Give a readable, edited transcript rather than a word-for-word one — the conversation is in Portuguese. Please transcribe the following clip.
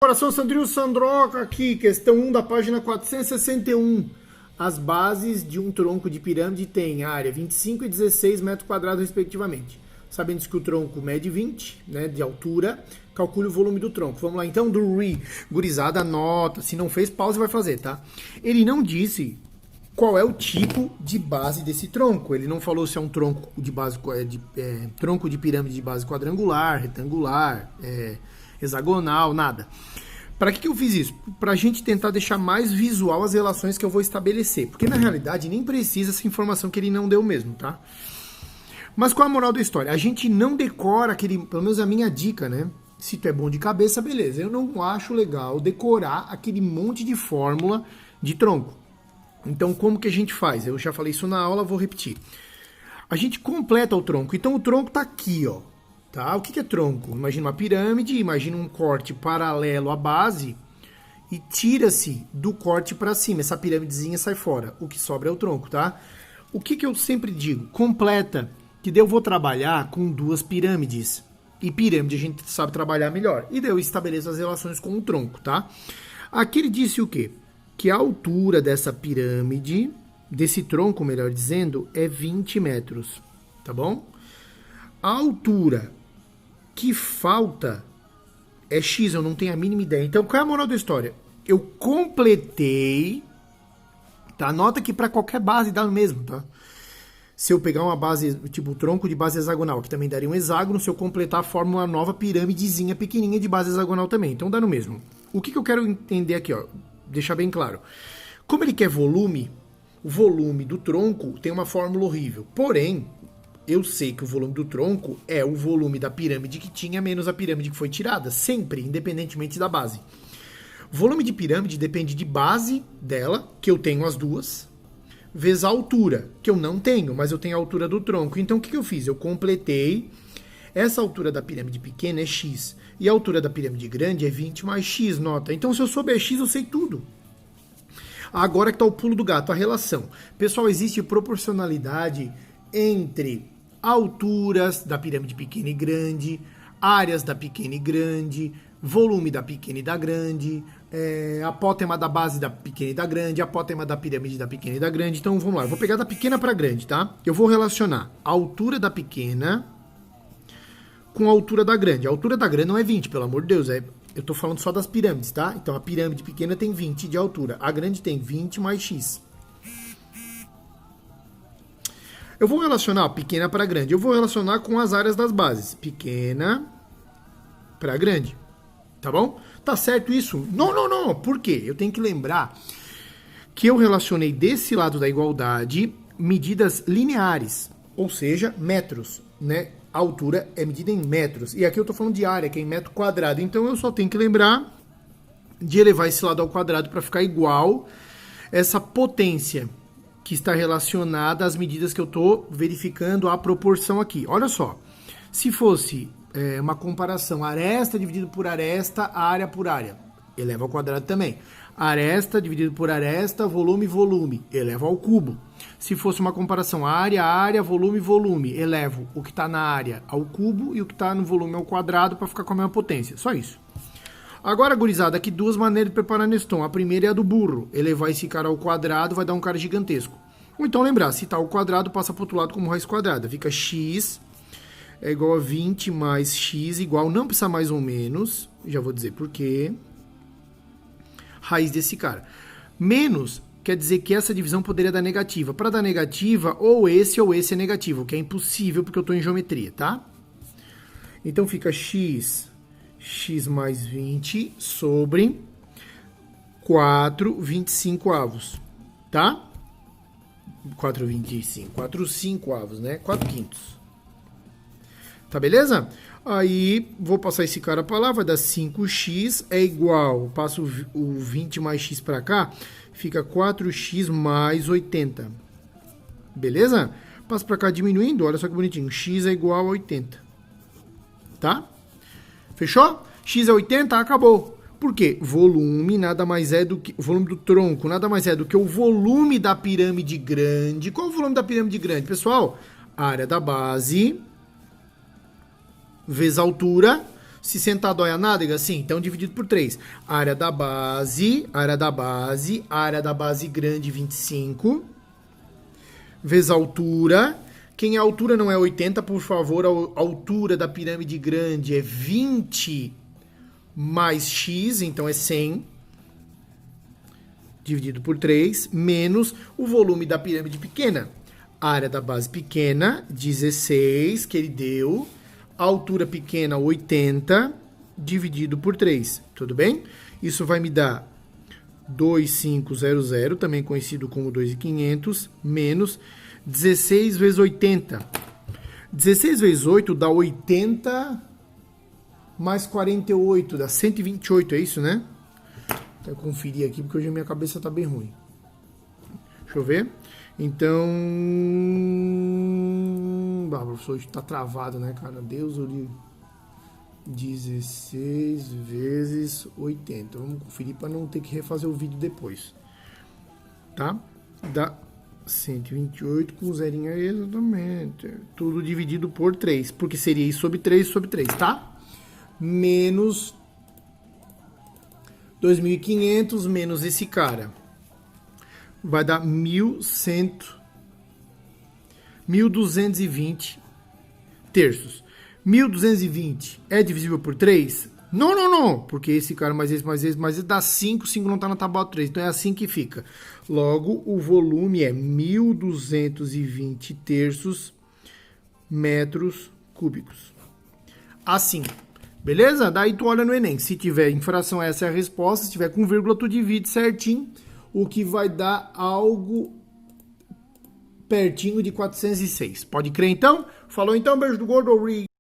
comparação Sandrinho Sandroca aqui, questão 1 da página 461. As bases de um tronco de pirâmide têm área 25 e 16 metros quadrados, respectivamente. Sabendo que o tronco mede 20, né, de altura, calcule o volume do tronco. Vamos lá, então, do Re. Gurizada, anota. Se não fez, pausa e vai fazer, tá? Ele não disse qual é o tipo de base desse tronco. Ele não falou se é um tronco de base tronco de pirâmide de base quadrangular, retangular, hexagonal, nada. Para que eu fiz isso? Para a gente tentar deixar mais visual as relações que eu vou estabelecer. Porque, na realidade, nem precisa essa informação que ele não deu mesmo, tá? Mas qual é a moral da história? A gente não decora aquele... Pelo menos a minha dica, né? Se tu é bom de cabeça, beleza. Eu não acho legal decorar aquele monte de fórmula de tronco. Então, como que a gente faz? Eu já falei isso na aula, vou repetir. A gente completa o tronco. Então, o tronco tá aqui, ó. Tá? O que é tronco? Imagina uma pirâmide, imagina um corte paralelo à base e tira-se do corte para cima. Essa pirâmidezinha sai fora. O que sobra é o tronco, tá? O que eu sempre digo? Completa, que daí eu vou trabalhar com duas pirâmides. E pirâmide a gente sabe trabalhar melhor. E daí eu estabeleço as relações com o tronco, tá? Aqui ele disse o quê? Que a altura dessa pirâmide, desse tronco, melhor dizendo, é 20 metros, tá bom? A altura que falta é X, eu não tenho a mínima ideia. Então, qual é a moral da história? Eu completei, tá? Nota que para qualquer base dá o mesmo, tá? Se eu pegar uma base, tipo tronco de base hexagonal, que também daria um hexágono, se eu completar, forma uma nova pirâmidezinha pequenininha de base hexagonal também. Então, dá no mesmo. O que eu quero entender aqui, ó? Deixar bem claro. Como ele quer volume, o volume do tronco tem uma fórmula horrível. Porém, eu sei que o volume do tronco é o volume da pirâmide que tinha menos a pirâmide que foi tirada, sempre, independentemente da base. Volume de pirâmide depende de base dela, que eu tenho as duas, vezes a altura, que eu não tenho, mas eu tenho a altura do tronco. Então, o que eu fiz? Eu completei. Essa altura da pirâmide pequena é X, e a altura da pirâmide grande é 20 mais X, nota. Então, se eu souber X, eu sei tudo. Agora que está o pulo do gato, a relação. Pessoal, existe proporcionalidade entre alturas da pirâmide pequena e grande, áreas da pequena e grande, volume da pequena e da grande, apótema da base da pequena e da grande, apótema da pirâmide da pequena e da grande. Então, vamos lá. Eu vou pegar da pequena para grande, tá? Eu vou relacionar a altura da pequena com a altura da grande. A altura da grande não é 20, pelo amor de Deus. Eu tô falando só das pirâmides, tá? Então, a pirâmide pequena tem 20 de altura. A grande tem 20 mais X. Eu vou relacionar a pequena para grande. Eu vou relacionar com as áreas das bases. Pequena para grande. Tá bom? Tá certo isso? Não. Por quê? Eu tenho que lembrar que eu relacionei desse lado da igualdade medidas lineares. Ou seja, metros, né? A altura é medida em metros. E aqui eu tô falando de área, que é em metro quadrado. Então eu só tenho que lembrar de elevar esse lado ao quadrado para ficar igual essa potência que está relacionada às medidas que eu estou verificando a proporção aqui. Olha só, se fosse uma comparação aresta dividido por aresta, área por área, eleva ao quadrado também. Aresta dividido por aresta, volume, eleva ao cubo. Se fosse uma comparação área, volume, elevo o que está na área ao cubo e o que está no volume ao quadrado para ficar com a mesma potência. Só isso. Agora, gurizada, aqui duas maneiras de preparar Neston. A primeira é a do burro. Elevar esse cara ao quadrado vai dar um cara gigantesco. Ou então lembrar, se está ao quadrado, passa para o outro lado como raiz quadrada. Fica x é igual a 20 mais x igual, não precisa mais ou menos, já vou dizer por quê. Raiz desse cara. Menos quer dizer que essa divisão poderia dar negativa. Para dar negativa, ou esse é negativo, que é impossível porque eu estou em geometria, tá? Então fica x mais 20 sobre 4/25 avos, tá? 4/25 avos, né? 4/5. Tá beleza? Aí, vou passar esse cara para lá, vai dar 5x é igual, passo o 20 mais x para cá, fica 4x mais 80. Beleza? Passo para cá diminuindo, olha só que bonitinho, x é igual a 80. Tá? Fechou? X é 80, acabou. Por quê? Volume nada mais é do que... O volume do tronco nada mais é do que o volume da pirâmide grande. Qual é o volume da pirâmide grande? Pessoal, área da base vezes a altura Se sentar dói a nádega? Sim, então dividido por 3. Área da base grande 25, vezes a altura. Quem a altura não é 80, por favor, a altura da pirâmide grande é 20 mais x, então é 100, dividido por 3, menos o volume da pirâmide pequena. Área da base pequena, 16, que ele deu. Altura pequena, 80, dividido por 3. Tudo bem? Isso vai me dar 2.500, também conhecido como 2.500, menos 16 vezes 80. 16 vezes 8 dá 80 mais 48, dá 128, é isso, né? Vou conferir aqui, porque hoje a minha cabeça tá bem ruim. Deixa eu ver. Então... Ah, professor, hoje tá travado, né, cara? Deus, eu 16 vezes 80. Vamos conferir para não ter que refazer o vídeo depois. Tá? Dá 128 com zerinho aí, exatamente. Tudo dividido por 3, porque seria I sobre 3 sobre 3, tá? Menos 2.500 menos esse cara. Vai dar 1.220 terços. 1.220 é divisível por 3? Não, não, não, porque esse cara mais esse dá 5, 5 não está na tábua 3, então é assim que fica. Logo, o volume é 1.220 terços metros cúbicos. Assim, beleza? Daí tu olha no Enem, se tiver infração, essa é a resposta, se tiver com vírgula, tu divide certinho, o que vai dar algo pertinho de 406. Pode crer então? Falou então, beijo do gordo.